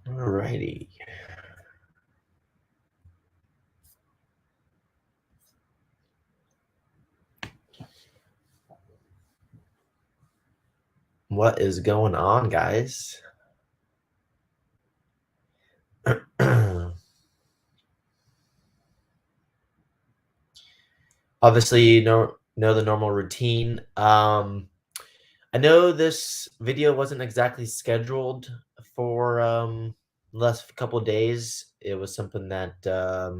Alrighty. What is going on, guys? Obviously, you know the normal routine. I know this video wasn't exactly scheduled for the last couple of days. It was something that I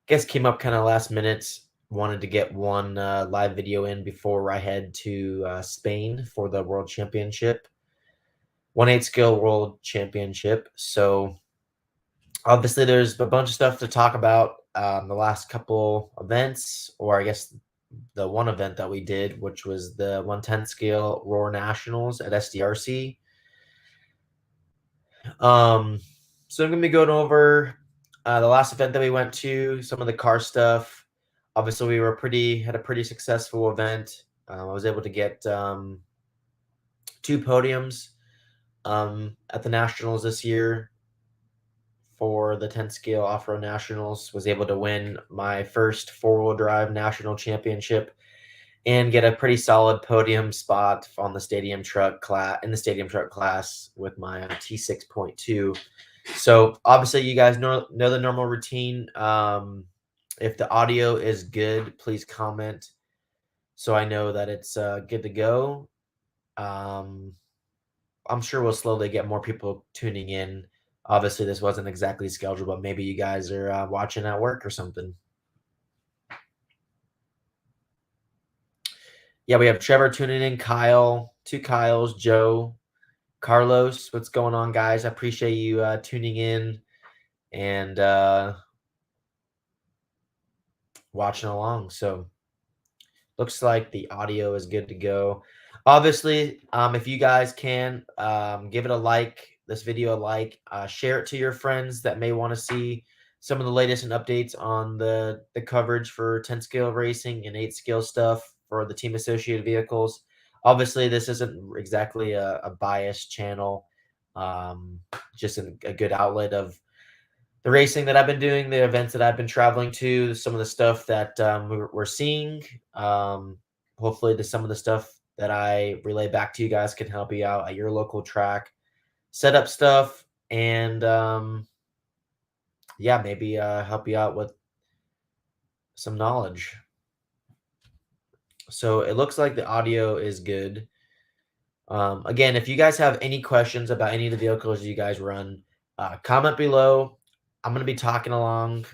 guess came up kind of last minute. Wanted to get one live video in before I head to Spain for the World Championship, 1/8 scale World Championship. So obviously, there's a bunch of stuff to talk about. The last couple events, or I guess the one event that we did, which was the 110 scale Roar Nationals at SDRC. Um, so I'm gonna be going over the last event that we went to, some of the car stuff. Obviously, we had a pretty successful event. I was able to get 2 podiums at the nationals this year for the 10 scale off-road nationals. Was able to win my first four-wheel drive national championship and get a pretty solid podium spot on the stadium truck class with my T6.2. So obviously, you guys know the normal routine. If the audio is good, please comment so I know that it's good to go. Um, I'm sure we'll slowly get more people tuning in. Obviously, this wasn't exactly scheduled, but maybe you guys are watching at work or something. Yeah, we have Trevor tuning in, Kyle, 2 Kyles, Joe, Carlos. What's going on, guys? I appreciate you tuning in and watching along. So looks like the audio is good to go. Obviously, if you guys can give it a like, this video a like, share it to your friends that may want to see some of the latest and updates on the coverage for 10 scale racing and 8 scale stuff for the team associated vehicles. Obviously, this isn't exactly a biased channel, just a good outlet of the racing that I've been doing, the events that I've been traveling to, some of the stuff that we're seeing. Hopefully, some of the stuff that I relay back to you guys can help you out at your local track, set up stuff, and yeah, maybe help you out with some knowledge. So it looks like the audio is good. Again, if you guys have any questions about any of the vehicles you guys run, comment below. I'm going to be talking along,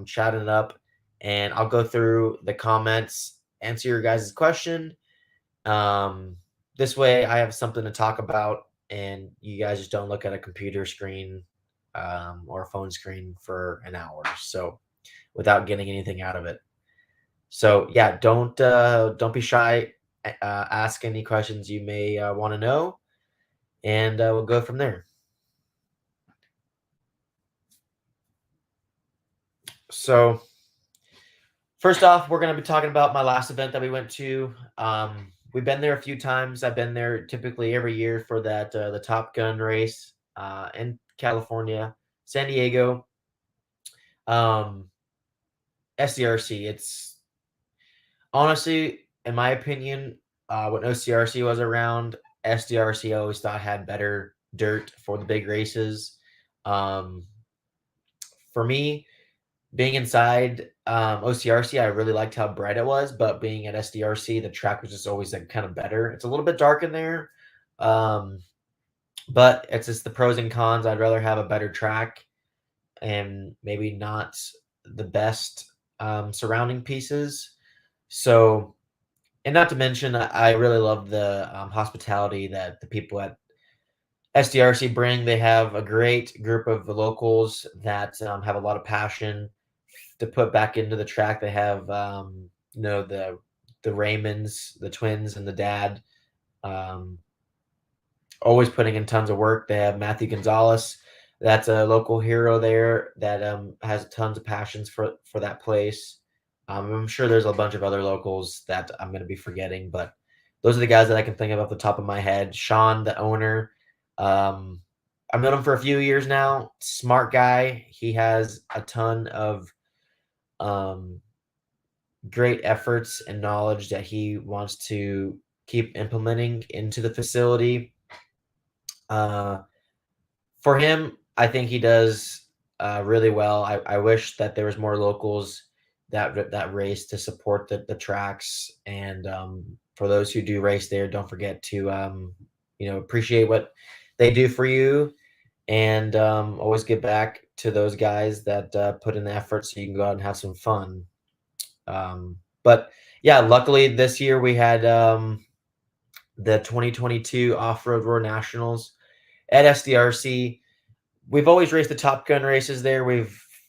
chatting it up, and I'll go through the comments, answer your guys' question. This way, I have something to talk about, and you guys just don't look at a computer screen or a phone screen for an hour. So, without getting anything out of it. So yeah, don't be shy. Ask any questions you may want to know, and we'll go from there. So first off, we're going to be talking about my last event that we went to. We've been there a few times. I've been there typically every year for that the Top Gun race in California, San Diego, um, SDRC. It's honestly, in my opinion, when OCRC was around, SDRC I always thought had better dirt for the big races. Um, for me, being inside OCRC, I really liked how bright it was, but being at SDRC, the track was just always like kind of better. It's a little bit dark in there, um, but it's just the pros and cons. I'd rather have a better track and maybe not the best surrounding pieces. So, and not to mention, I really love the hospitality that the people at SDRC bring. They have a great group of the locals that have a lot of passion to put back into the track. They have, the Raymonds, the twins, and the dad. Um, always putting in tons of work. They have Matthew Gonzalez, that's a local hero there that has tons of passions for that place. I'm sure there's a bunch of other locals that I'm going to be forgetting, but those are the guys that I can think of off the top of my head. Sean, the owner, um, I've known him for a few years now. Smart guy. He has a ton of um, great efforts and knowledge that he wants to keep implementing into the facility. Uh, for him, I think he does really well. I wish that there was more locals that race to support the tracks. And for those who do race there, don't forget to appreciate what they do for you, and always get back to those guys that put in the effort so you can go out and have some fun. But yeah, luckily this year we had the 2022 Off Road Roar Nationals at SDRC. We've always raced the Top Gun races there.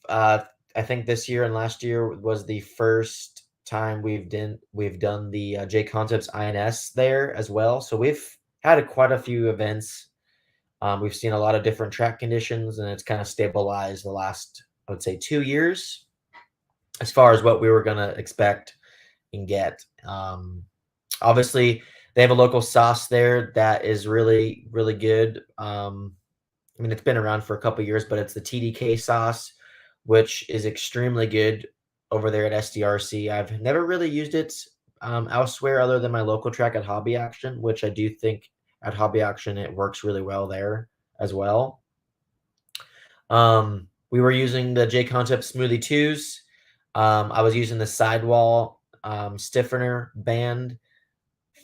Uh, I think this year and last year was the first time we've done the J Concepts INS there as well. So we've had quite a few events. We've seen a lot of different track conditions, and it's kind of stabilized the last, I would say, 2 years as far as what we were gonna expect and get. Obviously, they have a local sauce there that is really, really good. I mean, it's been around for a couple years, but it's the TDK sauce, which is extremely good over there at SDRC. I've never really used it elsewhere other than my local track at Hobby Action, which I do think at Hobby Action it works really well there as well. We were using the J Concept Smoothie 2s. I was using the sidewall stiffener band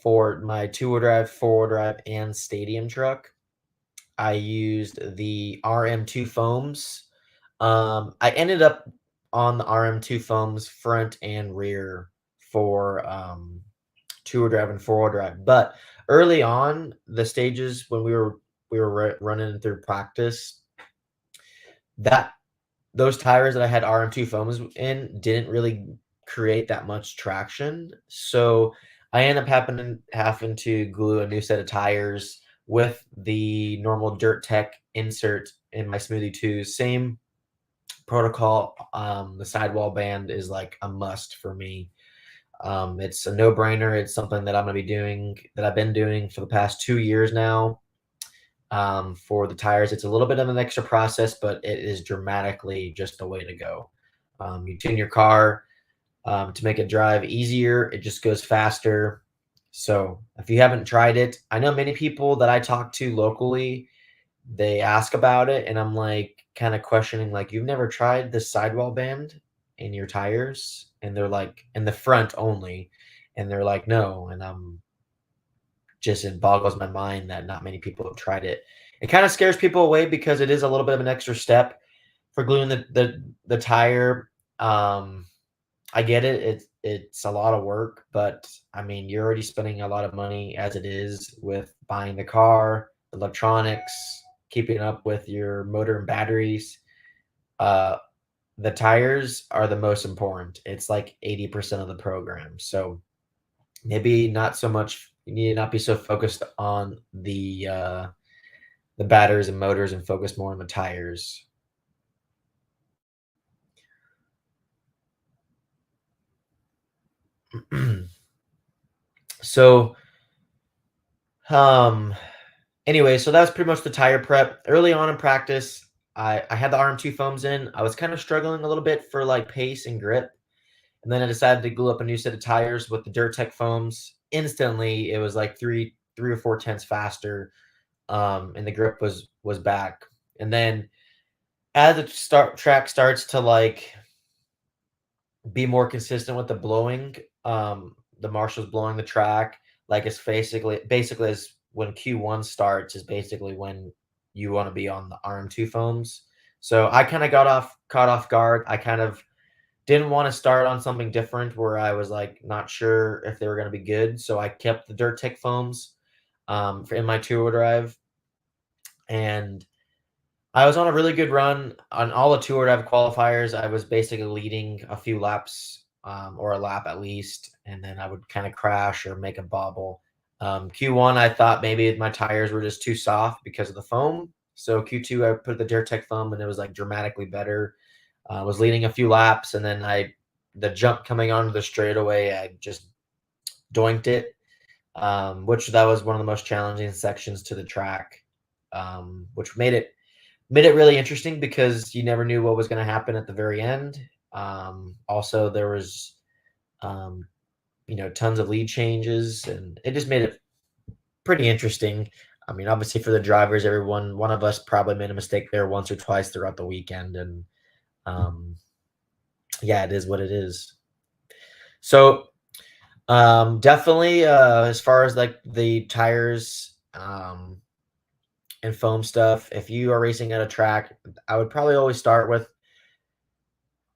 for my two-wheel drive, four-wheel drive, and stadium truck. I used the RM2 foams. I ended up on the RM2 foams front and rear for two-wheel drive and four-wheel drive. But early on, the stages when we were running through practice, that those tires that I had RM2 foams in didn't really create that much traction. So I ended up having to glue a new set of tires with the normal Dirt Tech insert in my Smoothie 2. Same protocol. The sidewall band is like a must for me. It's a no-brainer. It's something that I'm going to be doing, that I've been doing for the past 2 years now. For the tires, it's a little bit of an extra process, but it is dramatically just the way to go. You tune your car to make it drive easier. It just goes faster. So if you haven't tried it, I know many people that I talk to locally, they ask about it, and I'm like kind of questioning, like, you've never tried the sidewall band in your tires? And they're like, in the front only. And they're like, no. And I'm just, it boggles my mind that not many people have tried it. It kind of scares people away because it is a little bit of an extra step for gluing the tire. I get it. It's a lot of work, but I mean, you're already spending a lot of money as it is with buying the car, electronics, keeping up with your motor and batteries. Uh, the tires are the most important. It's like 80% of the program. So maybe not so much. You need to not be so focused on the batteries and motors and focus more on the tires. So, um, anyway, so that was pretty much the tire prep. Early on in practice, I had the RM2 foams in. I was kind of struggling a little bit for like pace and grip. And then I decided to glue up a new set of tires with the Durtech foams. Instantly, it was like three or four tenths faster, and the grip was back. And then as the track starts to like be more consistent with the blowing, the marshal's blowing the track. Like it's basically as when Q1 starts is basically when you want to be on the RM2 foams. So I kind of caught off guard. I kind of didn't want to start on something different where I was like not sure if they were going to be good. So I kept the Dirt Tech foams in my two-wheel drive, and I was on a really good run on all the two-wheel drive qualifiers. I was basically leading a few laps, or a lap at least, and then I would kind of crash or make a bobble. Q1, I thought maybe my tires were just too soft because of the foam. So Q2, I put the Duratec foam and it was like dramatically better. I was leading a few laps, and then the jump coming onto the straightaway, I just doinked it, which that was one of the most challenging sections to the track, which made it really interesting because you never knew what was going to happen at the very end. Also, there was um, tons of lead changes, and it just made it pretty interesting. I mean, obviously for the drivers, one of us probably made a mistake there once or twice throughout the weekend, and um, yeah, it is what it is. So definitely, as far as like the tires and foam stuff, if you are racing at a track, I would probably always start with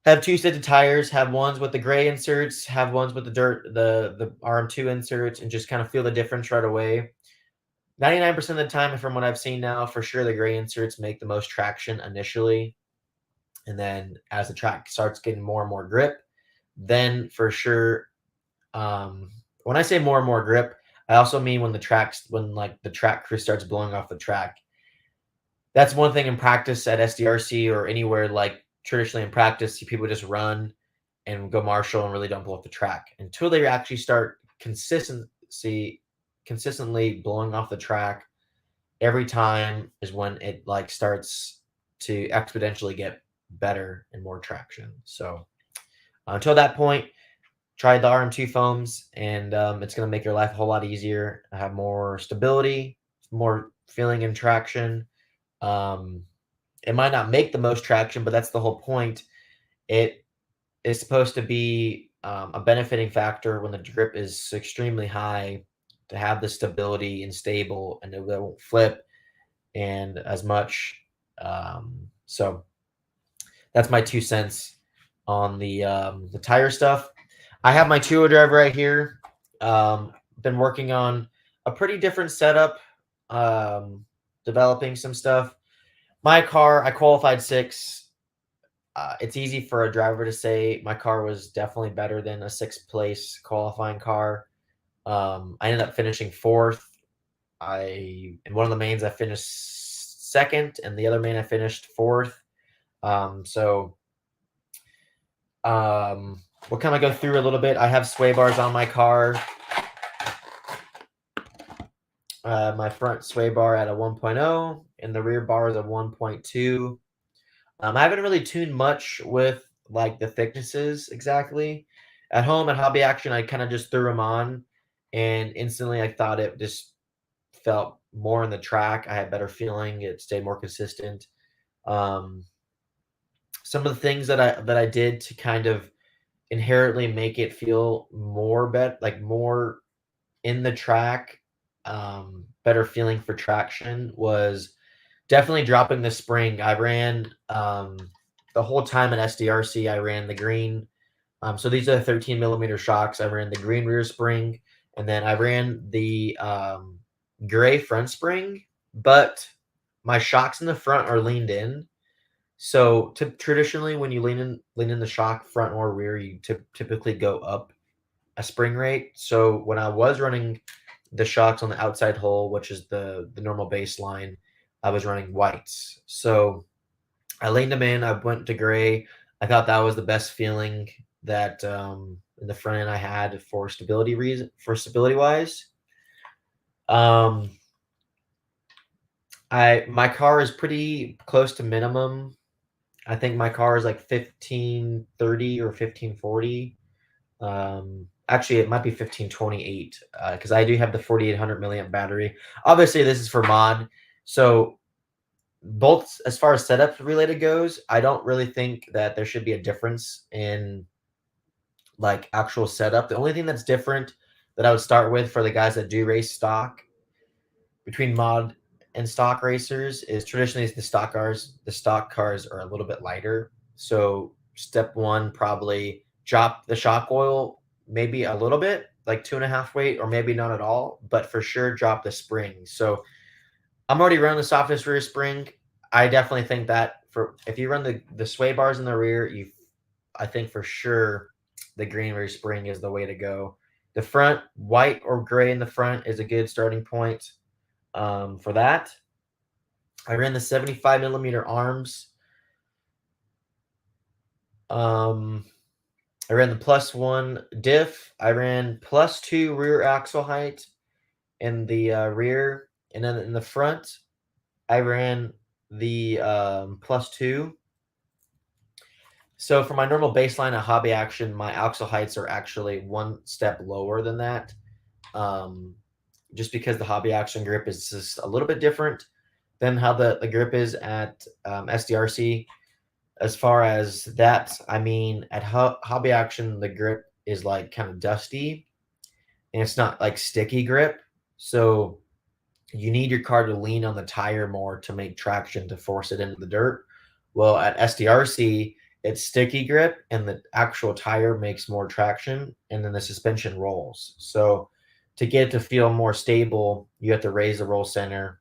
have two sets of tires, have ones with the gray inserts, have ones with the RM2 inserts, and just kind of feel the difference right away. 99% of the time, from what I've seen now, for sure the gray inserts make the most traction initially. And then as the track starts getting more and more grip, then for sure, when I say more and more grip, I also mean when like the track crew starts blowing off the track. That's one thing in practice at SDRC or anywhere like traditionally in practice, people just run and go marshal and really don't blow up the track until they actually start consistently blowing off the track every time is when it like starts to exponentially get better and more traction. So until that point, try the RM2 foams, and it's going to make your life a whole lot easier. Have more stability, more feeling and traction. Um, it might not make the most traction, but that's the whole point. It is supposed to be a benefiting factor when the grip is extremely high to have the stability and stable, and it won't flip and as much. So that's my 2 cents on the tire stuff. I have my two-wheel drive right here. Been working on a pretty different setup, developing some stuff. My car, I qualified sixth. It's easy for a driver to say my car was definitely better than a sixth place qualifying car. I ended up finishing fourth. In one of the mains I finished second, and the other main I finished fourth. So we'll kind of go through a little bit. I have sway bars on my car. My front sway bar at a 1.0 and the rear bar is a 1.2. I haven't really tuned much with like the thicknesses exactly. At home at Hobby Action, I kind of just threw them on, and instantly I thought it just felt more in the track. I had better feeling. It stayed more consistent. Um, some of the things that I did to kind of inherently make it feel more in the track, better feeling for traction was definitely dropping the spring. I ran the whole time at SDRC. I ran the green. So these are 13 millimeter shocks. I ran the green rear spring, and then I ran the gray front spring. But my shocks in the front are leaned in. So traditionally, when you lean in the shock front or rear, you typically go up a spring rate. So when I was running the shocks on the outside hole, which is the normal baseline, I was running whites. So I leaned them in. I went to gray. I thought that was the best feeling that in the front end I had for stability wise. My car is pretty close to minimum. I think my car is like 1530 or 1540. Actually, it might be 1528 because I do have the 4800 milliamp battery. Obviously, this is for mod. So both as far as setup related goes, I don't really think that there should be a difference in like actual setup. The only thing that's different that I would start with for the guys that do race stock between mod and stock racers is traditionally the stock cars are a little bit lighter. So step one, probably drop the shock oil maybe a little bit, like 2.5 weight, or maybe not at all, but for sure drop the spring. So I'm already running the softest rear spring. I definitely think that for if you run the sway bars in the rear, I think for sure the green rear spring is the way to go. The front, white or gray in the front is a good starting point for that. I ran the 75 millimeter arms. I ran the +1 diff. I ran +2 rear axle height in the rear, and then in the front, I ran the +2. So for my normal baseline at Hobby Action, my axle heights are actually one step lower than that, just because the Hobby Action grip is just a little bit different than how the grip is at SDRC. As far as that, I mean, at Hobby Action, the grip is like kind of dusty and it's not like sticky grip. So you need your car to lean on the tire more to make traction to force it into the dirt. Well, at SDRC, it's sticky grip and the actual tire makes more traction and then the suspension rolls. So to get it to feel more stable, you have to raise the roll center.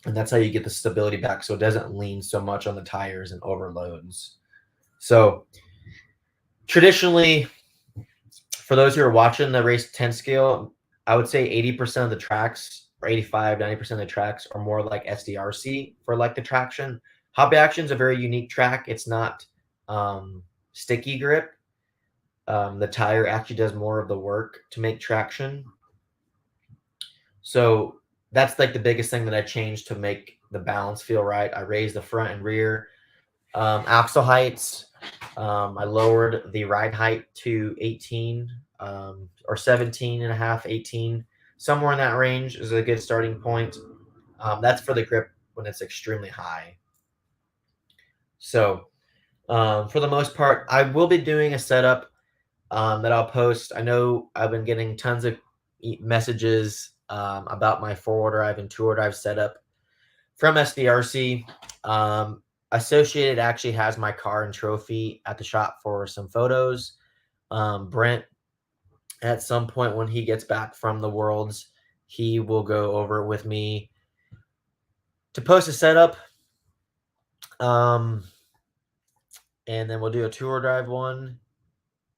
And that's how you get the stability back so it doesn't lean so much on the tires and overloads. So traditionally, for those who are watching the race 10 scale, I would say 80% of the tracks or 85, 90% of the tracks are more like SDRC for like the traction. Hobby Action is a very unique track. It's not sticky grip. The tire actually does more of the work to make traction. So that's like the biggest thing that I changed to make the balance feel right. I raised the front and rear axle heights. I lowered the ride height to 18 or 17 and a half, 18. Somewhere in that range is a good starting point. That's for the grip when it's extremely high. So for the most part, I will be doing a setup that I'll post. I know I've been getting tons of messages about my 4-wheel drive and 2-wheel drive setup from SDRC. Associated actually has my car and trophy at the shop for some photos. Brent, at some point when he gets back from the Worlds, he will go over with me to post a setup. And then we'll do a 2-wheel drive one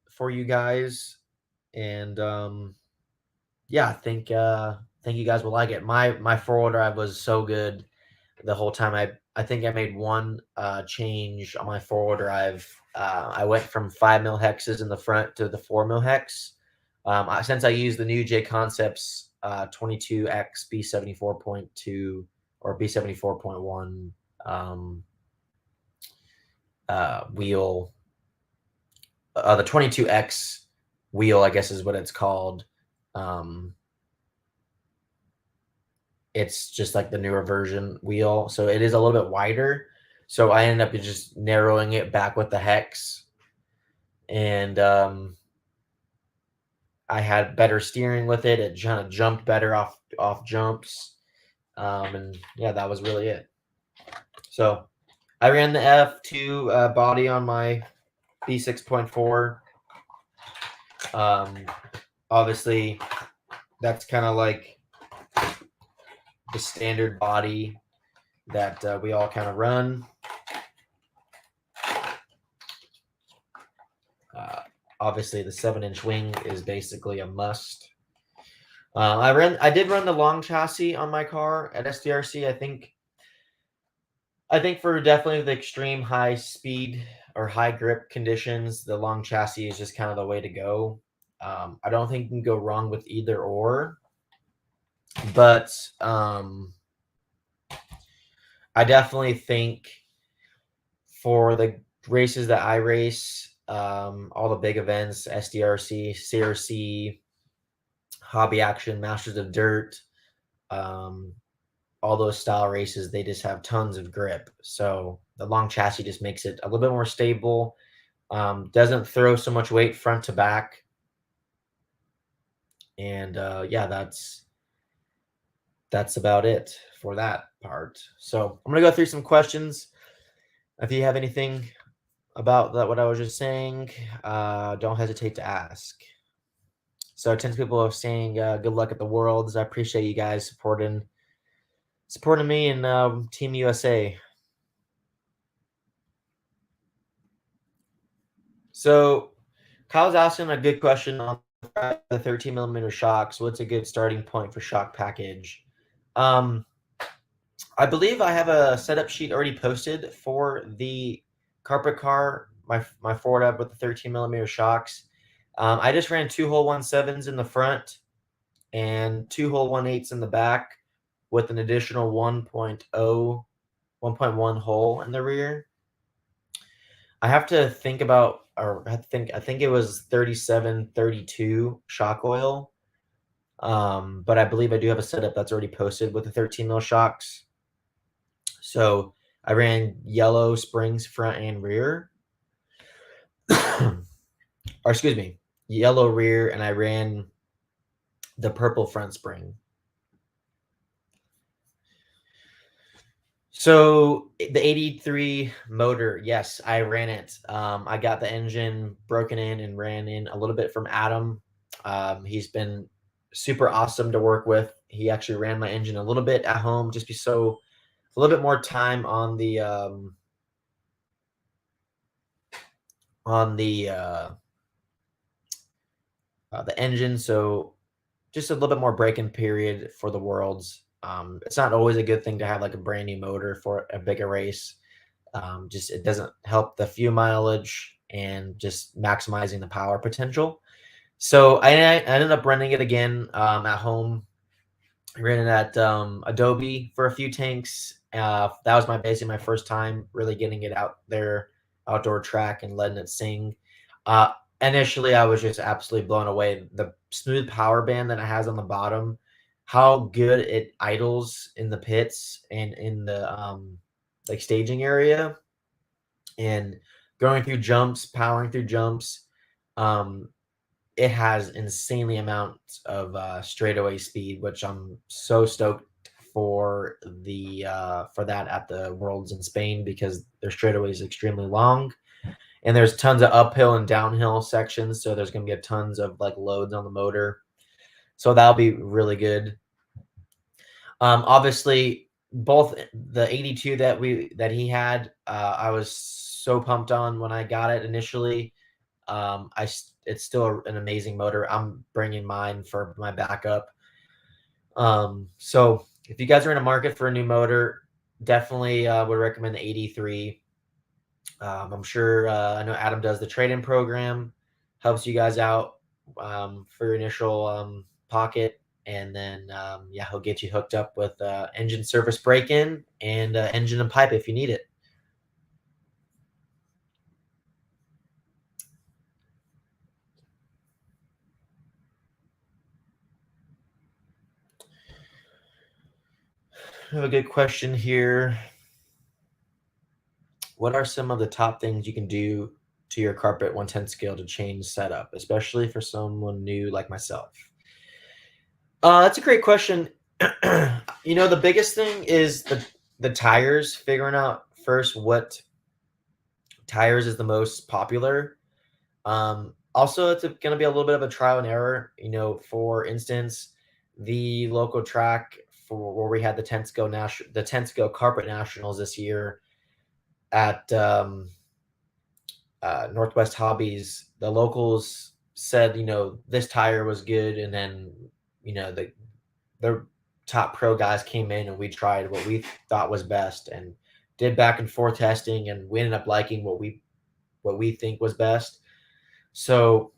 for you guys. And yeah, I think you guys will like it. My 4-wheel drive was so good the whole time. I think I made one change on my 4-wheel drive. I went from 5 mil hexes in the front to the 4 mil hex. Since I used the new J Concepts 22X B74.2 or B74.1 wheel, the 22X wheel, I guess is what it's called. It's just like the newer version wheel. So it is a little bit wider. So I ended up just narrowing it back with the hex. And I had better steering with it. It kind of jumped better off jumps. And yeah, that was really it. So I ran the F2 body on my B6.4. Obviously, that's kind of like the standard body that we all kind of run. Obviously, the 7-inch wing is basically a must. I did run the long chassis on my car at SDRC. I think for definitely the extreme high speed or high grip conditions, the long chassis is just kind of the way to go. I don't think you can go wrong with either or, but I definitely think for the races that I race, all the big events, SDRC, CRC, Hobby Action, Masters of Dirt, all those style races, they just have tons of grip. So the long chassis just makes it a little bit more stable. Doesn't throw so much weight front to back. And yeah, that's about it for that part. So I'm gonna go through some questions. If you have anything about that, what I was just saying, don't hesitate to ask. So 10 people are saying good luck at the Worlds. I appreciate you guys supporting me and Team USA. So Kyle's asking a good question on the 13 millimeter shocks, what's a good starting point for shock package? Um, I believe I have a setup sheet already posted for the carpet car, my Ford up with the 13 millimeter shocks. I just ran 2-hole 1.7s in the front and 2-hole 1.8s in the back with an additional 1.1 hole in the rear. I have to think about, or I think it was 3732 shock oil. But I believe I do have a setup that's already posted with the 13 mil shocks. So I ran yellow springs front and rear. Or excuse me, yellow rear, and I ran the purple front spring. So the 83 motor, yes, I ran it. I got the engine broken in and ran in a little bit from Adam. He's been super awesome to work with. He actually ran my engine a little bit at home, just be so a little bit more time on the engine. So just a little bit more break-in period for the Worlds. It's not always a good thing to have like a brand new motor for a bigger race. Just it doesn't help the fuel mileage and just maximizing the power potential. So I ended up running it again at home. I ran it at Adobe for a few tanks. That was basically my first time really getting it out there, outdoor track, and letting it sing. Uh, Initially, I was just absolutely blown away. The smooth power band that it has on the bottom, how good it idles in the pits and in the like staging area, and going through jumps, powering through jumps. Um, it has insanely amounts of straightaway speed, which I'm so stoked for that at the Worlds in Spain, because their straightaway is extremely long, and there's tons of uphill and downhill sections, so there's going to be tons of like loads on the motor, so that'll be really good. Obviously, both the 82 that he had, I was so pumped on when I got it initially. It's still an amazing motor. I'm bringing mine for my backup. So if you guys are in a market for a new motor, definitely would recommend the 83. I'm sure I know Adam does the trade-in program, helps you guys out for your initial pocket, and then yeah, he'll get you hooked up with engine service break-in and engine and pipe if you need it. I have a good question here. What are some of the top things you can do to your carpet 110 scale to change setup, especially for someone new like myself? That's a great question. The biggest thing is the tires, figuring out first what tires is the most popular. Also, it's going to be a little bit of a trial and error. For instance, the local track for where we had the 10 scale carpet nationals this year at Northwest Hobbies, the locals said, this tire was good, and then the top pro guys came in and we tried what we thought was best and did back and forth testing, and we ended up liking what we think was best. So,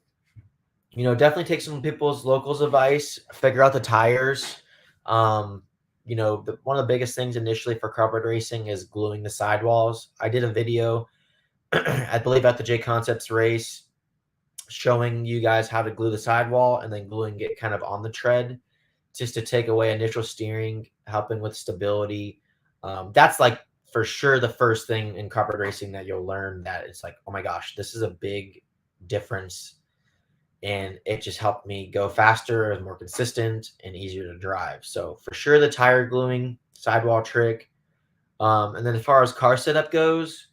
definitely take some people's locals advice, figure out the tires. One of the biggest things initially for carpet racing is gluing the sidewalls. I did a video, I believe at the J Concepts race, showing you guys how to glue the sidewall and then gluing it kind of on the tread, just to take away initial steering, helping with stability. That's like for sure the first thing in carpet racing that you'll learn, that it's like, oh my gosh, this is a big difference. And it just helped me go faster and more consistent and easier to drive. So for sure, the tire gluing, sidewall trick. And then as far as car setup goes,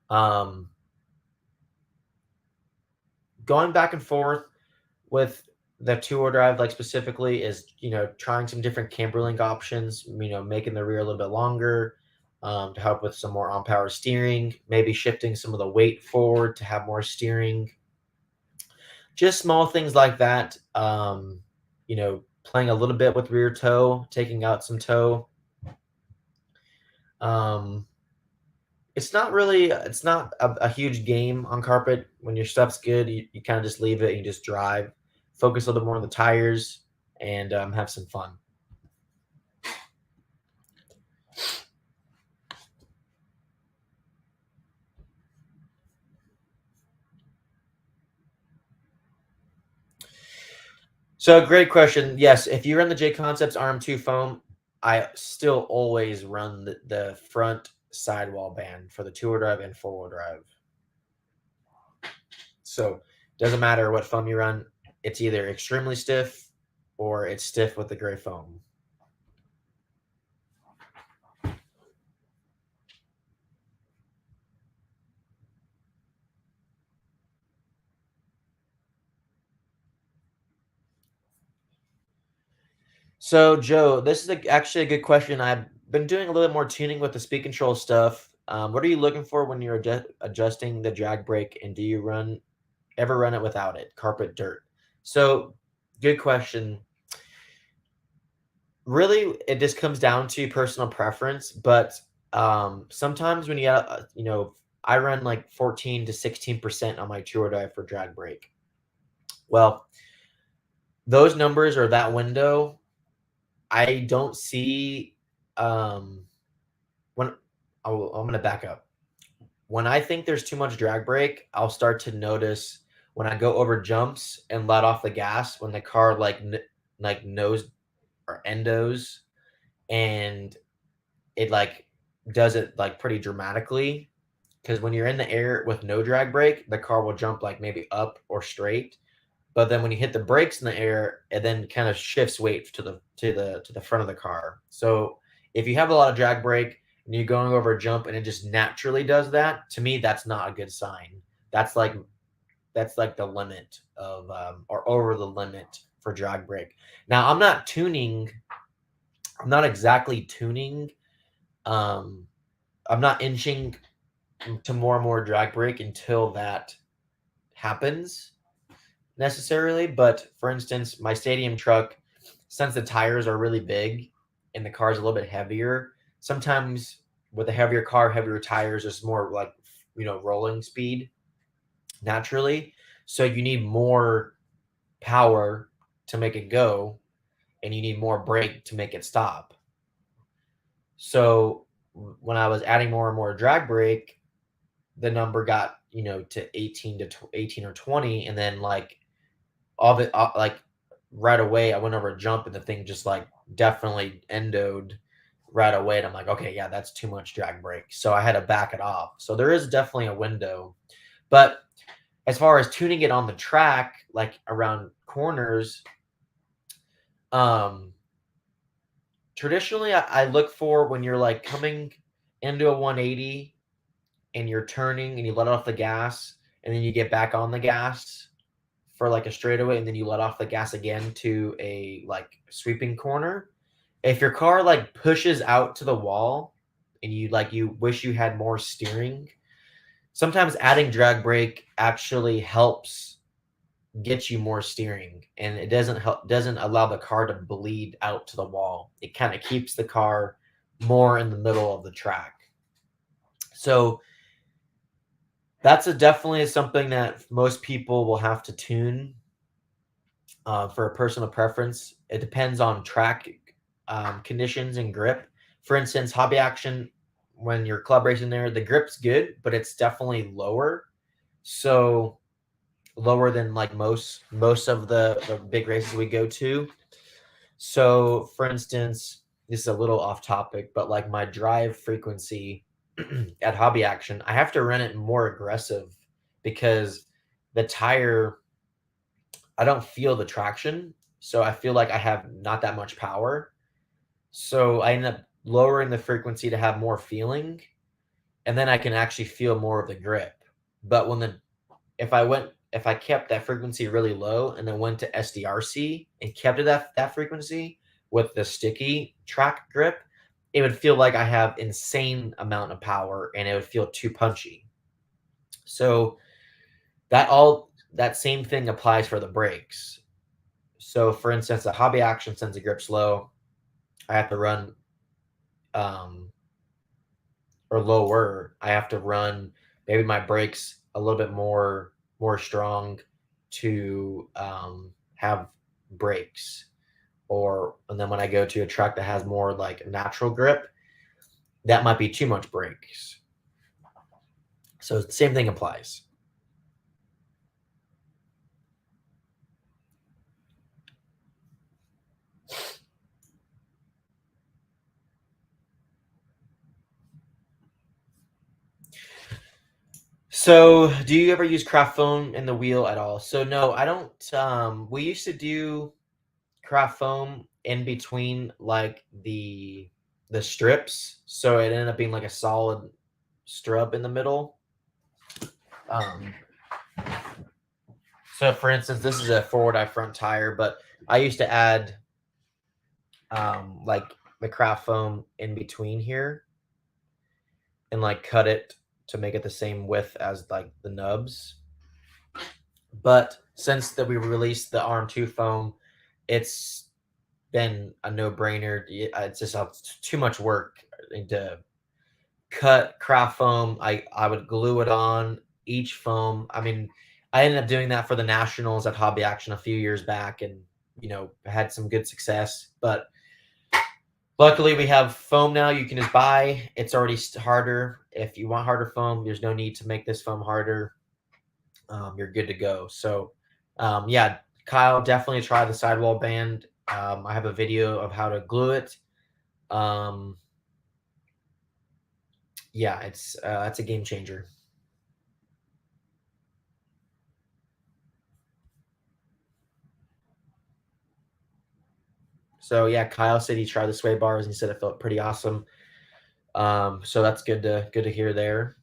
going back and forth with the two-wheel drive, like specifically, is trying some different camber link options. Making the rear a little bit longer to help with some more on-power steering. Maybe shifting some of the weight forward to have more steering. just small things like that. Playing a little bit with rear toe, taking out some toe. Um, it's not a huge game on carpet. When your stuff's good, you kind of just leave it and you just drive. Focus a little more on the tires and have some fun. So great question. Yes, if you run the J Concepts RM2 foam, I still always run the front sidewall band for the two-wheel drive and four-wheel drive. So doesn't matter what foam you run, it's either extremely stiff or it's stiff with the gray foam. So Joe, this is actually a good question. I've been doing a little bit more tuning with the speed control stuff. What are you looking for when you're adjusting the drag brake, and do you ever run it without it? Carpet, dirt. So good question. Really, it just comes down to personal preference, but, sometimes when I run, like, 14 to 16% on my tour dive for drag brake. Well, those numbers or that window, I don't see, um, when I'm gonna back up. When I think there's too much drag brake, I'll start to notice when I go over jumps and let off the gas when the car, like, nose or endos, and it like does it like pretty dramatically because when you're in the air with no drag brake, the car will jump like maybe up or straight. But then when you hit the brakes in the air, it then kind of shifts weight to the front of the car. So if you have a lot of drag brake and you're going over a jump and it just naturally does that, to me that's not a good sign. That's like that's like the limit of or over the limit for drag brake. Now I'm not exactly tuning um I'm not inching to more and more drag brake until that happens necessarily. But for instance, my stadium truck, since the tires are really big and the car's a little bit heavier, sometimes with a heavier car, heavier tires, there's more like rolling speed naturally. So you need more power to make it go, and you need more brake to make it stop. So when I was adding more and more drag brake, the number got to 18 or 20, and then like all of it like right away I went over a jump and the thing just like definitely endoed right away, and I'm like, okay, yeah, that's too much drag brake, so I had to back it off. So there is definitely a window, but as far as tuning it on the track like around corners, um traditionally I look for when you're like coming into a 180 and you're turning and you let off the gas and then you get back on the gas for like a straightaway and then you let off the gas again to a like sweeping corner. If your car like pushes out to the wall and you wish you had more steering, sometimes adding drag brake actually helps get you more steering, and it doesn't allow the car to bleed out to the wall. It kind of keeps the car more in the middle of the track. So that's definitely something that most people will have to tune for a personal preference. It depends on track conditions and grip. For instance, hobby action, when you're club racing there, the grip's good, but it's definitely lower. So lower than like most of the big races we go to. So for instance, this is a little off topic, but like my drive frequency at hobby action, I have to run it more aggressive because the tire, I don't feel the traction. So I feel like I have not that much power. So I end up lowering the frequency to have more feeling, and then I can actually feel more of the grip. But if I kept that frequency really low and then went to SDRC and kept it that frequency with the sticky track grip, it would feel like I have insane amount of power and it would feel too punchy. So that all that same thing applies for the brakes. So, for instance, a hobby action sends a grip slow. I have to run um, or lower. I have to run maybe my brakes a little bit more strong to have brakes. Or and then when I go to a track that has more like natural grip, that might be too much brakes. So the same thing applies. So, do you ever use craft foam in the wheel at all? So no, I don't. We used to do craft foam in between like the strips, so it ended up being like a solid strip in the middle. Um, so for instance, this is a forward eye front tire, but I used to add like the craft foam in between here and like cut it to make it the same width as like the nubs. But since that we released the RM2 foam, it's been a no-brainer. It's just too much work to cut craft foam. I would glue it on each foam. I mean, I ended up doing that for the nationals at Hobby Action a few years back, and had some good success. But luckily, we have foam now. You can just buy. It's already harder. If you want harder foam, there's no need to make this foam harder. You're good to go. So, yeah, Kyle, definitely try the sidewall band. I have a video of how to glue it. Um, yeah, it's a game changer. So yeah, Kyle said he tried the sway bars and he said it felt pretty awesome. So that's good to hear there.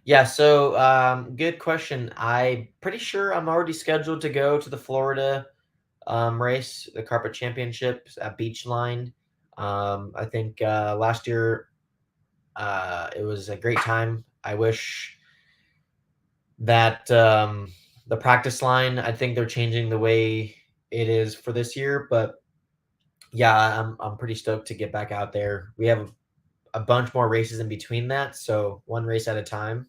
Yeah, so good question. I'm pretty sure I'm already scheduled to go to the Florida race, the carpet championships at Beachline. I think last year it was a great time. I wish that the practice line, I think they're changing the way it is for this year, but yeah, I'm pretty stoked to get back out there. We have a bunch more races in between that, so one race at a time.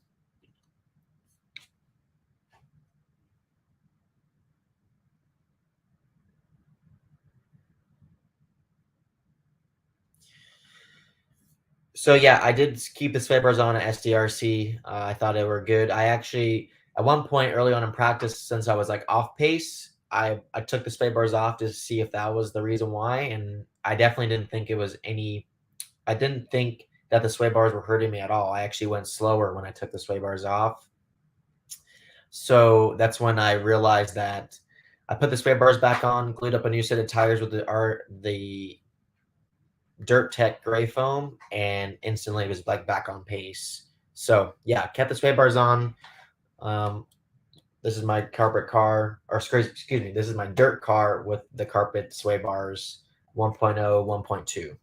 So yeah, I did keep the sway bars on at SDRC. I thought they were good. I actually, at one point early on in practice, since I was like off pace, I took the sway bars off to see if that was the reason why, and I definitely didn't think it was any. I didn't think that the sway bars were hurting me at all. I actually went slower when I took the sway bars off. So that's when I realized that I put the sway bars back on, glued up a new set of tires with the Dirt Tech gray foam, and instantly it was like back on pace. So yeah, kept the sway bars on. Um, this is my carpet car, or excuse me, this is my dirt car with the carpet sway bars 1.0, 1.2.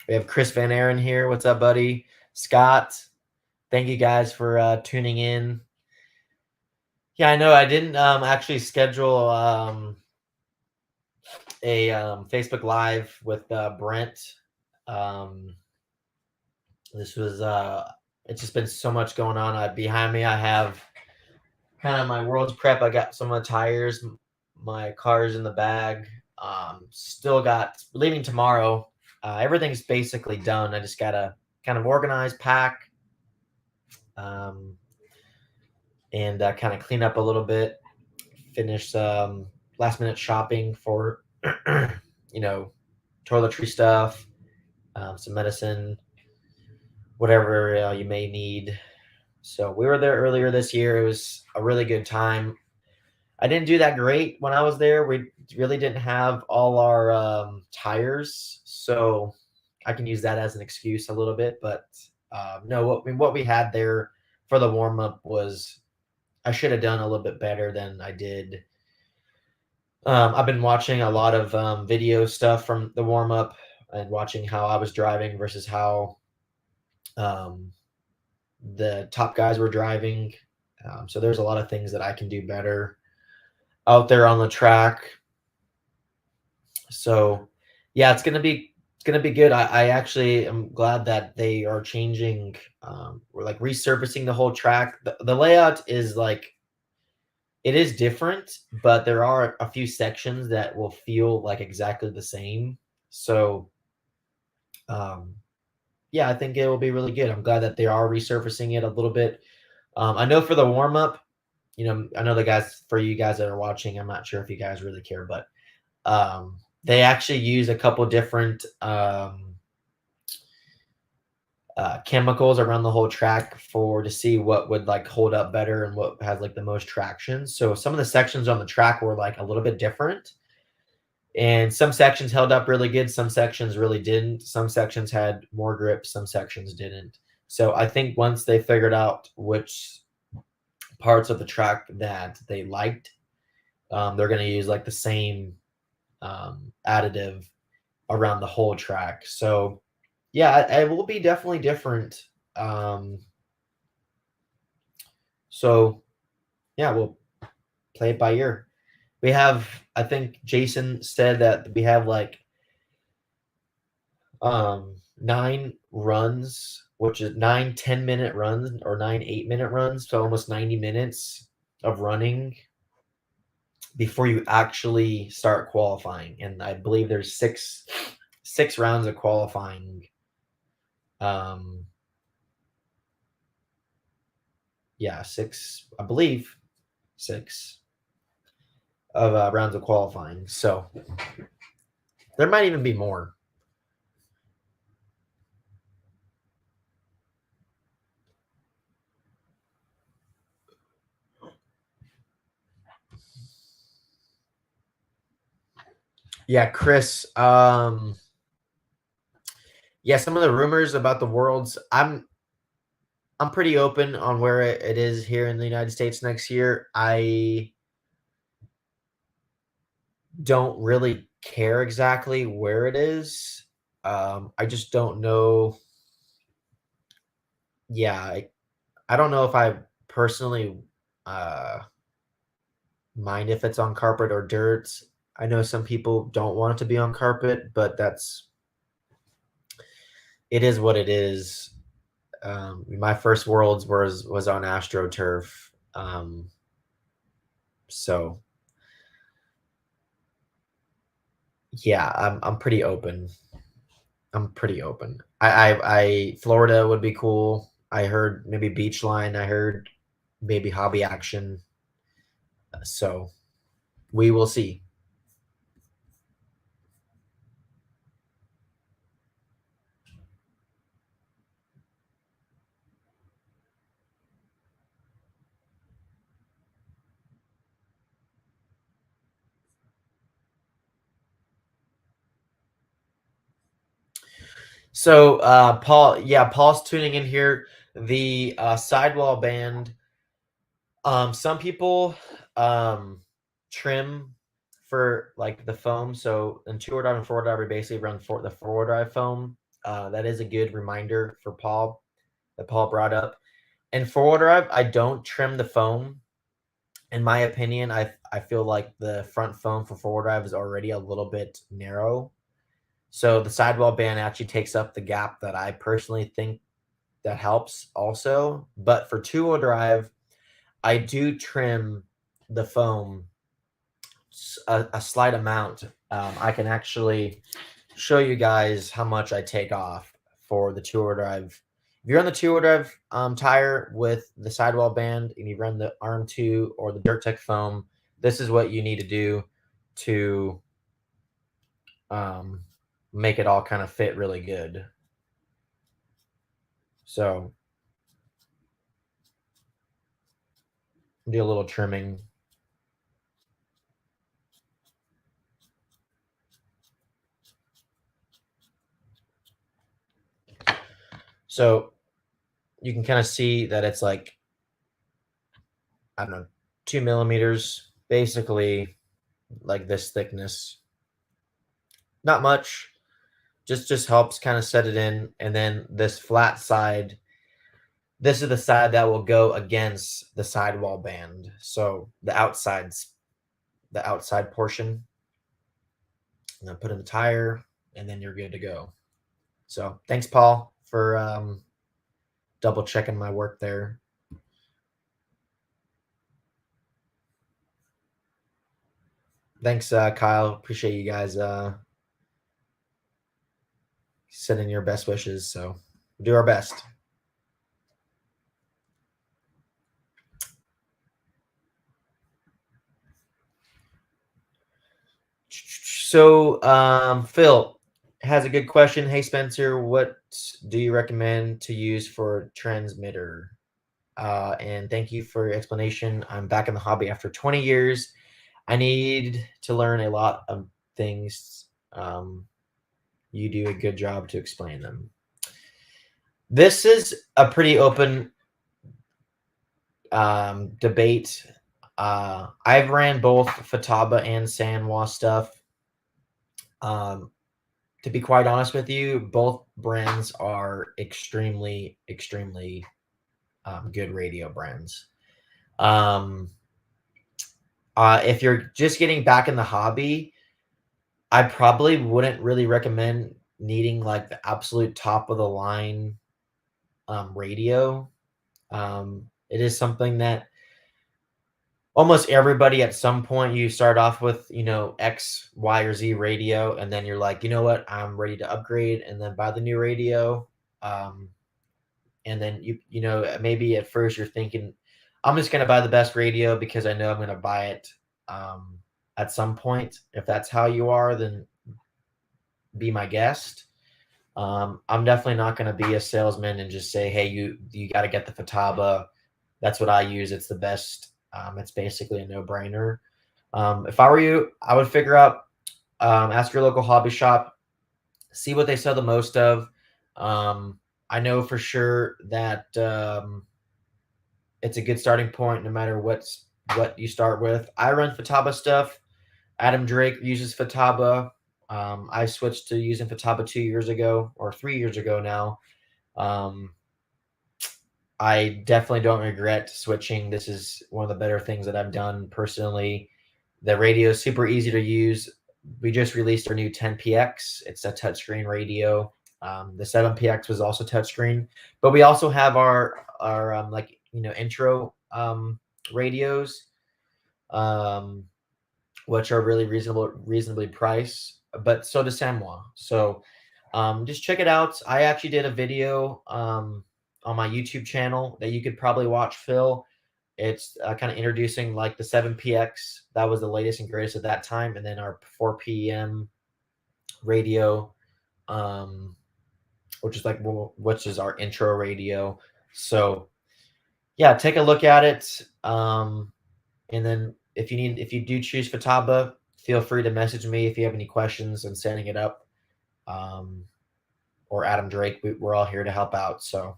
We have Chris Van Aaron here. What's up, buddy? Scott, thank you guys for tuning in. Yeah, I know I didn't actually schedule a Facebook Live with Brent. Um, this was it's just been so much going on. Behind me, I have kind of my world's prep. I got some of the tires, my car's in the bag. Still got leaving tomorrow. Everything's basically done. I just gotta kind of organize, pack, um, and kind of clean up a little bit. Finish last minute shopping for toiletry stuff, some medicine, whatever you may need. So we were there earlier this year. It was a really good time. I didn't do that great when I was there. We really didn't have all our tires, so I can use that as an excuse a little bit. But no, what we had there for the warm up was I should have done a little bit better than I did. I've been watching a lot of video stuff from the warm up and watching how I was driving versus how um, the top guys were driving. So there's a lot of things that I can do better out there on the track. So yeah, it's gonna be good. I actually am glad that they are changing. We're like resurfacing the whole track. The layout is like it is different, but there are a few sections that will feel like exactly the same. So um, yeah, I think it will be really good. I'm glad that they are resurfacing it a little bit. I know for the warm up, I know the guys for you guys that are watching. I'm not sure if you guys really care, but they actually use a couple different chemicals around the whole track for to see what would like hold up better and what has like the most traction. So some of the sections on the track were like a little bit different. And some sections held up really good, some sections really didn't. Some sections had more grip, some sections didn't. So I think once they figured out which parts of the track that they liked, they're going to use like the same additive around the whole track. So yeah, it will be definitely different. Um, so yeah, we'll play it by ear. We have, I think Jason said that we have like 9 runs, which is 9 10-minute runs or 9 8-minute runs, so almost 90 minutes of running before you actually start qualifying. And I believe there's six rounds of qualifying. Um, yeah, six, I believe, six of rounds of qualifying. So there might even be more. Yeah, Chris. Yeah, some of the rumors about the worlds. I'm pretty open on where it is here in the United States next year. I don't really care exactly where it is. I just don't know. Yeah, I don't know if I personally uh, mind if it's on carpet or dirt. I know some people don't want it to be on carpet, but it is what it is. My first worlds was on AstroTurf. So yeah, I'm pretty open. I'm pretty open. I Florida would be cool. I heard maybe Beachline. I heard maybe Hobby Action. So we will see. So Paul, yeah, Paul's tuning in here. The sidewall band. Some people trim for like the foam. So in two-wheel drive and four-wheel drive, we basically run for the four-wheel drive foam. That is a good reminder for Paul that Paul brought up. And four-wheel drive, I don't trim the foam. In my opinion, I feel like the front foam for four-wheel drive is already a little bit narrow. So the sidewall band actually takes up the gap that I personally think that helps also. But for two-wheel drive, I do trim the foam a slight amount. I can actually show you guys how much I take off for the two-wheel drive. If you're on the two-wheel drive tire with the sidewall band and you run the RM2 or the Dirt Tech foam, this is what you need to do to um, make it all kind of fit really good. So do a little trimming. So you can kind of see that it's like, I don't know, 2 millimeters, basically like this thickness. Not much, just helps kind of set it in. And then this flat side, this is the side that will go against the sidewall band. So the outside portion, and then put in the tire, and then you're good to go. So thanks, Paul, for double checking my work there. Thanks, Kyle. Appreciate you guys sending your best wishes. So do our best. So Phil has a good question. Hey Spencer, what do you recommend to use for transmitter? And thank you for your explanation. I'm back in the hobby after 20 years. I need to learn a lot of things. You do a good job to explain them. This is a pretty open debate. I've ran both Futaba and Sanwa stuff. To be quite honest with you, both brands are extremely, extremely good radio brands. If you're just getting back in the hobby, I probably wouldn't really recommend needing like the absolute top of the line radio. It is something that almost everybody at some point you start off with, X, Y, or Z radio, and then you're like, you know what, I'm ready to upgrade and then buy the new radio. Um, and then maybe at first you're thinking, I'm just gonna buy the best radio because I know I'm gonna buy it at some point. If that's how you are, then be my guest. I'm definitely not going to be a salesman and just say, hey, you got to get the Futaba. That's what I use. It's the best. It's basically a no-brainer. If I were you, I would figure out, ask your local hobby shop, see what they sell the most of. I know for sure that it's a good starting point no matter what you start with. I run Futaba stuff. Adam Drake uses Futaba. I switched to using Futaba 2 years ago or 3 years ago now. I definitely don't regret switching. This is one of the better things that I've done personally. The radio is super easy to use. We just released our new 10PX. It's a touchscreen radio. The 7PX was also touchscreen, but we also have our intro radios, which are really reasonably priced. But so does Sanwa. So just check it out. I actually did a video on my YouTube channel that you could probably watch, Phil. It's kind of introducing like the 7PX. That was the latest and greatest at that time. And then our 4PM radio, which is our intro radio. So yeah, take a look at it. And then if you do choose Futaba, feel free to message me if you have any questions on setting it up. Or Adam Drake, we're all here to help out. So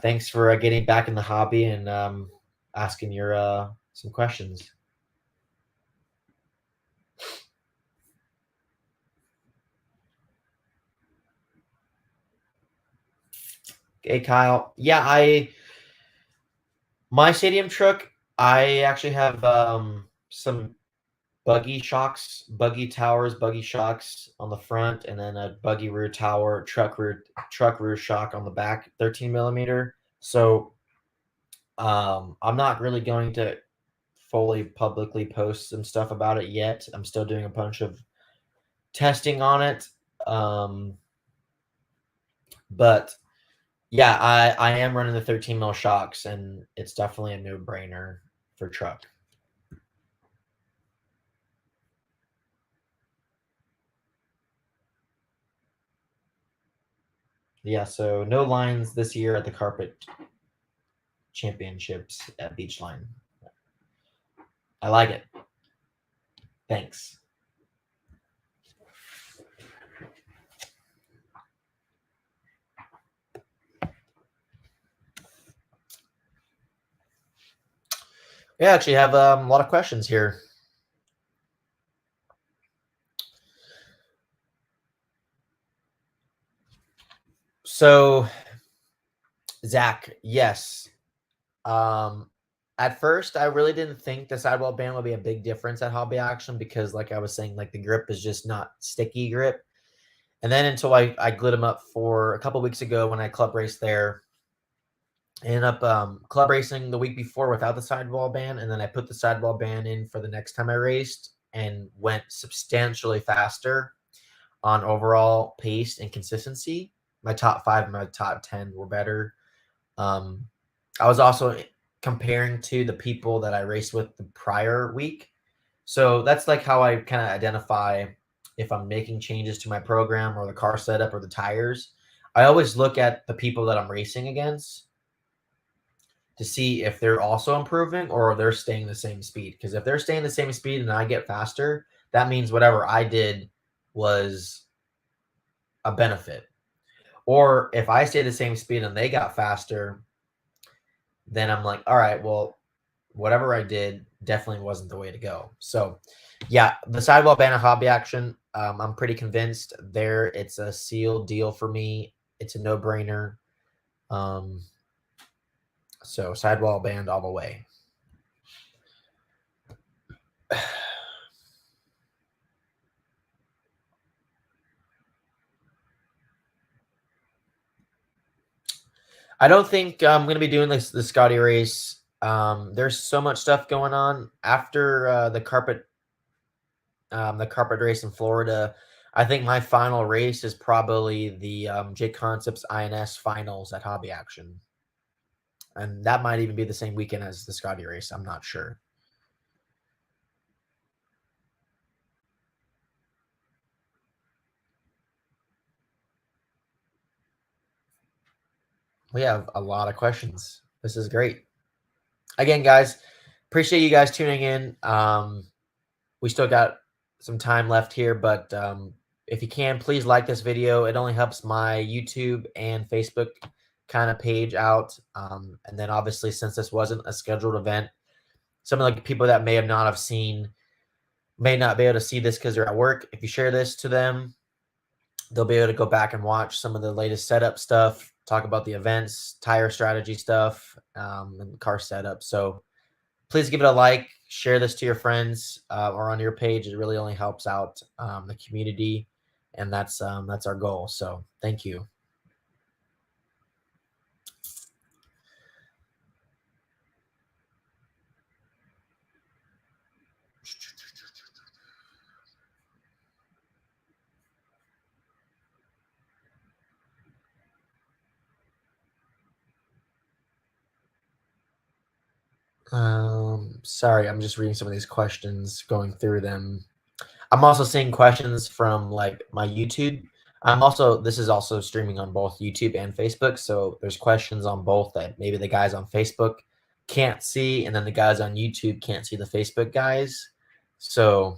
thanks for getting back in the hobby and asking your some questions. Hey, Kyle. Yeah, my stadium truck, I actually have some buggy towers, buggy shocks on the front, and then a buggy rear tower, truck rear shock on the back, 13 millimeter. So I'm not really going to fully publicly post some stuff about it yet. I'm still doing a bunch of testing on it. But yeah, I am running the 13 mil shocks, and it's definitely a no-brainer for truck. Yeah, so no lines this year at the carpet championships at Beachline. I like it. Thanks. Yeah, I actually have a lot of questions here. So, Zach, yes. Um, at first, I really didn't think the sidewall band would be a big difference at Hobby Action because, like I was saying, like the grip is just not sticky grip. And then until I glued them up for a couple weeks ago when I club raced there, I ended up club racing the week before without the sidewall band, and then I put the sidewall band in for the next time I raced and went substantially faster on overall pace and consistency. My top 5 and my top 10 were better. Um, I was also comparing to the people that I raced with the prior week. So that's like how I kind of identify if I'm making changes to my program or the car setup or the tires. I always look at the people that I'm racing against to see if they're also improving or they're staying the same speed. Because if they're staying the same speed and I get faster, that means whatever I did was a benefit. Or if I stay the same speed and they got faster, then I'm like, all right, well, whatever I did definitely wasn't the way to go. So, yeah, the sidewall ban of Hobby Action, I'm pretty convinced there it's a sealed deal for me. It's a no brainer. Um, so sidewall band all the way. I don't think I'm going to be doing the Scotty race. There's so much stuff going on after the carpet race in Florida. I think my final race is probably the J Concepts INS finals at Hobby Action, and that might even be the same weekend as the Scotty race. I'm not sure. We have a lot of questions. This is great. Again, guys, appreciate you guys tuning in. We still got some time left here, but if you can, please like this video. It only helps my YouTube and Facebook kind of page out. And then obviously, since this wasn't a scheduled event, some of the people that may have not have seen may not be able to see this because they're at work. If you share this to them, they'll be able to go back and watch some of the latest setup stuff, talk about the events, tire strategy stuff, and car setup. So please give it a like, share this to your friends or on your page. It really only helps out the community, and that's our goal. So thank you. Sorry, I'm just reading some of these questions, going through them. I'm also seeing questions from like my YouTube. This is also streaming on both YouTube and Facebook. So there's questions on both that maybe the guys on Facebook can't see, and then the guys on YouTube can't see the Facebook guys. So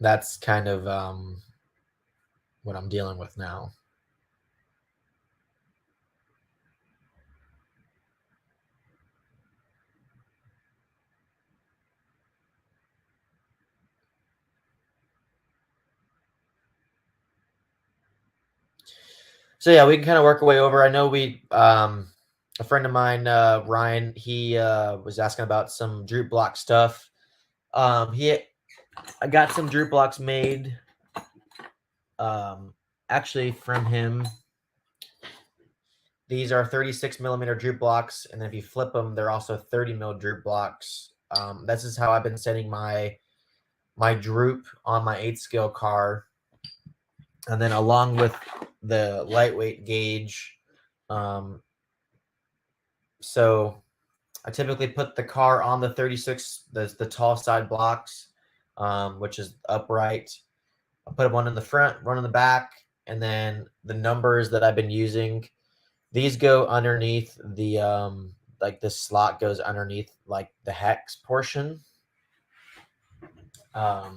that's kind of what I'm dealing with now. So yeah, we can kind of work our way over. I know a friend of mine, Ryan, he was asking about some Droop block stuff. I got some Droop blocks made actually from him. These are 36 millimeter Droop blocks, and then if you flip them, they're also 30 mil Droop blocks. This is how I've been setting my Droop on my 8 scale car, and then along with the lightweight gauge. So I typically put the car on the 36, the tall side blocks, which is upright. I put one in the front, one in the back, and then the numbers that I've been using, these go underneath the like this slot goes underneath like the hex portion. I'll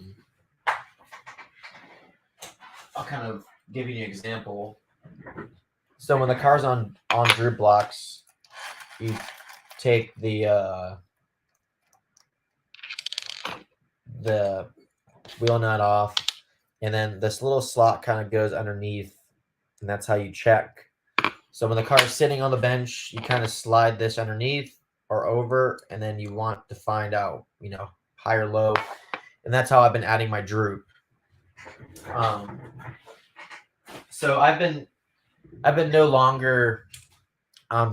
kind of give you an example. So when the car's on Droop blocks, you take the wheel nut off, and then this little slot kind of goes underneath, and that's how you check. So when the car is sitting on the bench, you kind of slide this underneath or over, and then you want to find out, high or low, and that's how I've been adding my droop. So I've been no longer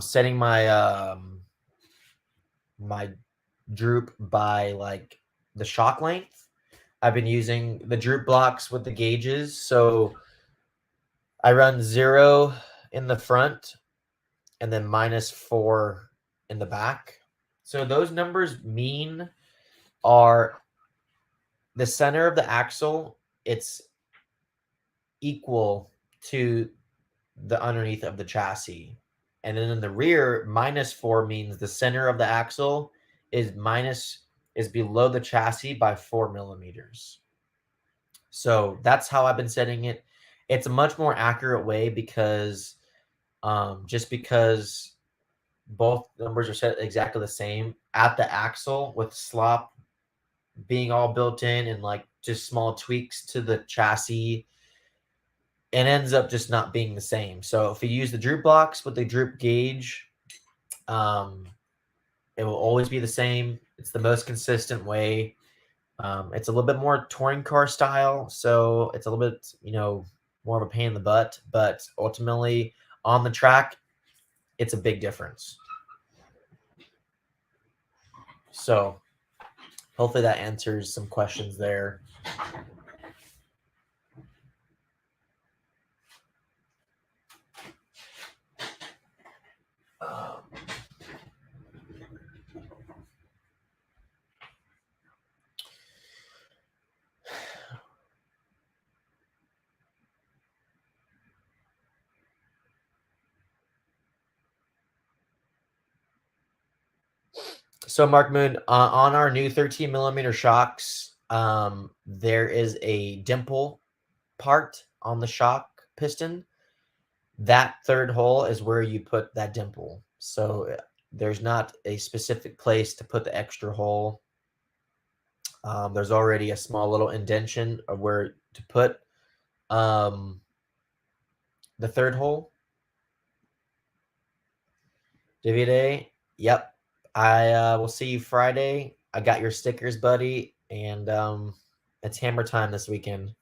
setting my my droop by like the shock length. I've been using the droop blocks with the gauges. So I run 0 in the front and then -4 in the back. So those numbers are the center of the axle. It's equal to the underneath of the chassis. And then in the rear, -4 means the center of the axle is below the chassis by 4 millimeters. So that's how I've been setting it. It's a much more accurate way because just because both numbers are set exactly the same at the axle, with slop being all built in and like just small tweaks to the chassis, it ends up just not being the same. So if you use the droop blocks with the droop gauge, it will always be the same. It's the most consistent way. It's a little bit more touring car style, so it's a little bit, more of a pain in the butt, but ultimately on the track, it's a big difference. So hopefully that answers some questions there. So Mark Moon, on our new 13 millimeter shocks, there is a dimple part on the shock piston. That third hole is where you put that dimple. So there's not a specific place to put the extra hole. There's already a small little indentation of where to put the third hole. Davide, yep. I will see you Friday. I got your stickers, buddy, and it's hammer time this weekend.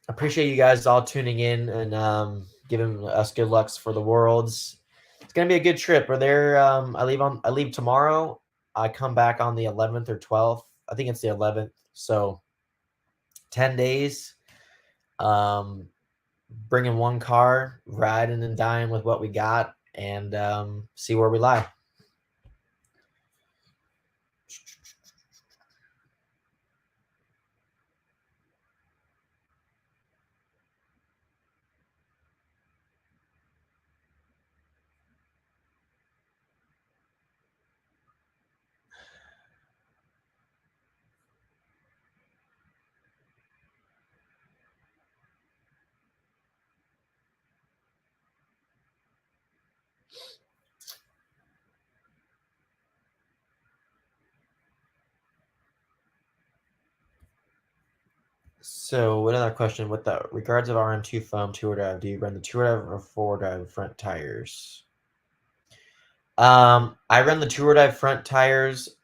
Appreciate you guys all tuning in and giving us good lucks for the Worlds. It's gonna be a good trip. We're there. I leave tomorrow. I come back on the 11th or 12th. I think it's the 11th. So 10 days. Bringing one car, riding and dying with what we got, and see where we lie. So another question: with the regards of RM2 foam two-wheel drive, do you run the two-wheel drive or four-wheel drive front tires? I run the two-wheel drive front tires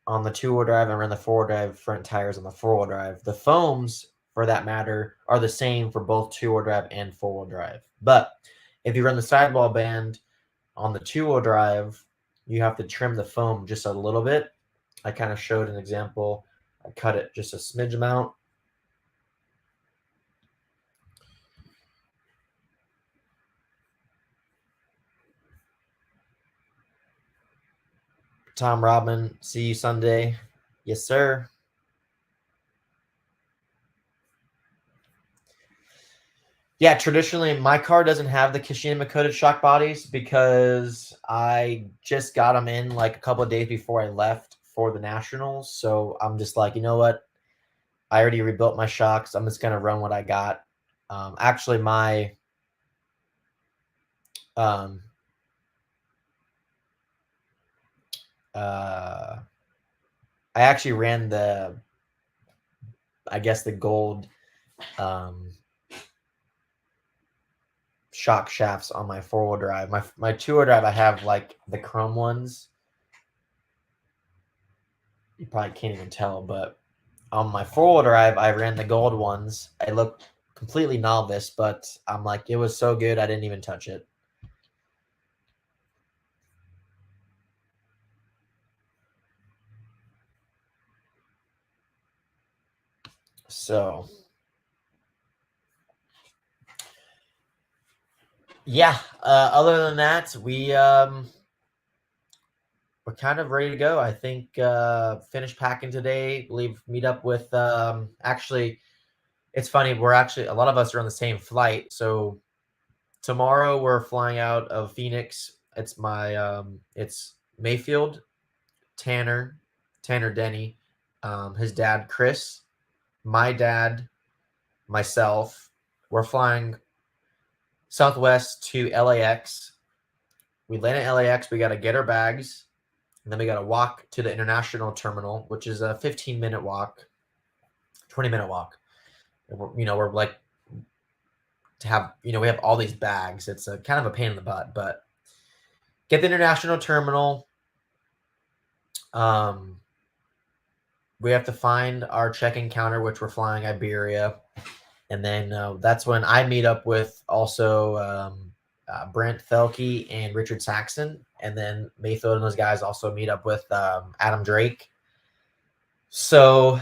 on the two-wheel drive and run the four-wheel drive front tires on the four-wheel drive. The foams, for that matter, are the same for both two-wheel drive and four-wheel drive. But if you run the sidewall band on the two-wheel drive, you have to trim the foam just a little bit. I kind of showed an example. I cut it just a smidge amount. Tom Rodman, see you Sunday. Yes, sir. Yeah, traditionally, my car doesn't have the Kashima coated shock bodies because I just got them in like a couple of days before I left for the Nationals. So I'm just like, you know what? I already rebuilt my shocks. I'm just gonna run what I got. Actually, um, I actually ran I guess the gold shock shafts on my 4-wheel drive. My 2-wheel drive, I have like the chrome ones. You probably can't even tell, but on my 4-wheel drive, I ran the gold ones. I looked completely novice, but I'm like, it was so good, I didn't even touch it. So, yeah. Other than that, we're kind of ready to go. I think finish packing today. Meet up with actually. It's funny. We're actually a lot of us are on the same flight. So tomorrow we're flying out of Phoenix. It's Mayfield, Tanner Denny, his dad Chris, my dad, myself. We're flying Southwest to LAX. We land at LAX. We got to get our bags, and then we got to walk to the international terminal, which is a 15-minute walk, 20-minute walk. We're like to have, we have all these bags. It's a kind of a pain in the butt, but get the international terminal. We have to find our check-in counter, which we're flying Iberia. And then that's when I meet up with also Brent Felke and Richard Saxon. And then Mayfield and those guys also meet up with Adam Drake. So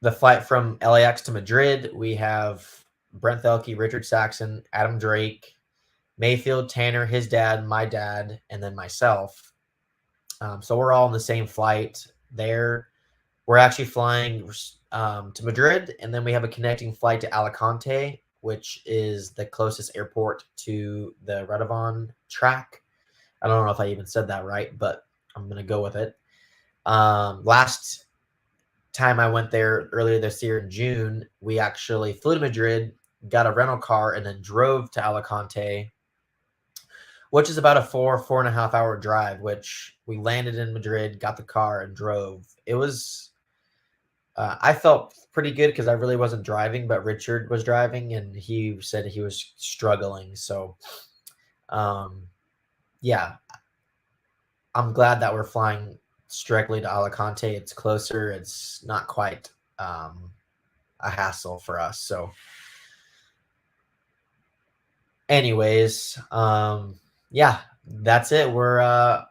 the flight from LAX to Madrid, we have Brent Felke, Richard Saxon, Adam Drake, Mayfield, Tanner, his dad, my dad, and then myself. So we're all on the same flight there. We're actually flying to Madrid, and then we have a connecting flight to Alicante, which is the closest airport to the Redovon track. I don't know if I even said that right, but I'm going to go with it. Last time I went there earlier this year in June, we actually flew to Madrid, got a rental car, and then drove to Alicante, which is about a 4.5 hour drive, which we landed in Madrid, got the car, and drove. It was, I felt pretty good because I really wasn't driving, but Richard was driving, and he said he was struggling. So, yeah, I'm glad that we're flying directly to Alicante. It's closer. It's not quite a hassle for us. So, anyways, yeah, that's it. We're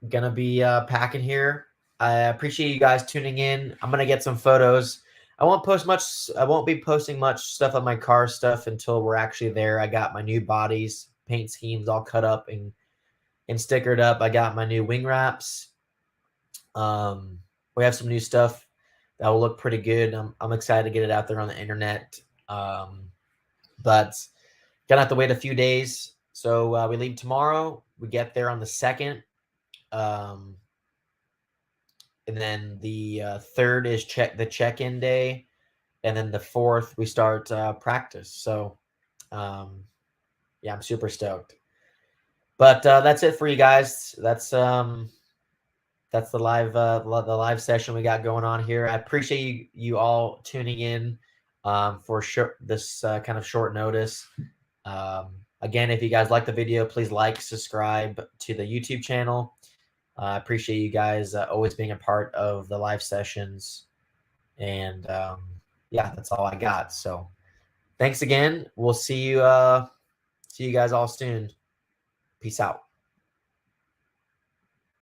gonna be packing here. I appreciate you guys tuning in. I'm gonna get some photos. I won't be posting much stuff on my car stuff until we're actually there. I got my new bodies, paint schemes all cut up and stickered up. I got my new wing wraps. We have some new stuff that will look pretty good. I'm excited to get it out there on the internet. But gonna have to wait a few days. So we leave tomorrow. We get there on the 2nd. And then the 3rd is the check-in day. And then the 4th, we start practice. So, yeah, I'm super stoked. But that's it for you guys. That's the live session we got going on here. I appreciate you all tuning in for this kind of short notice. Again, if you guys like the video, please like, subscribe to the YouTube channel. I appreciate you guys always being a part of the live sessions. And yeah, that's all I got. So thanks again. We'll see you guys all soon. Peace out.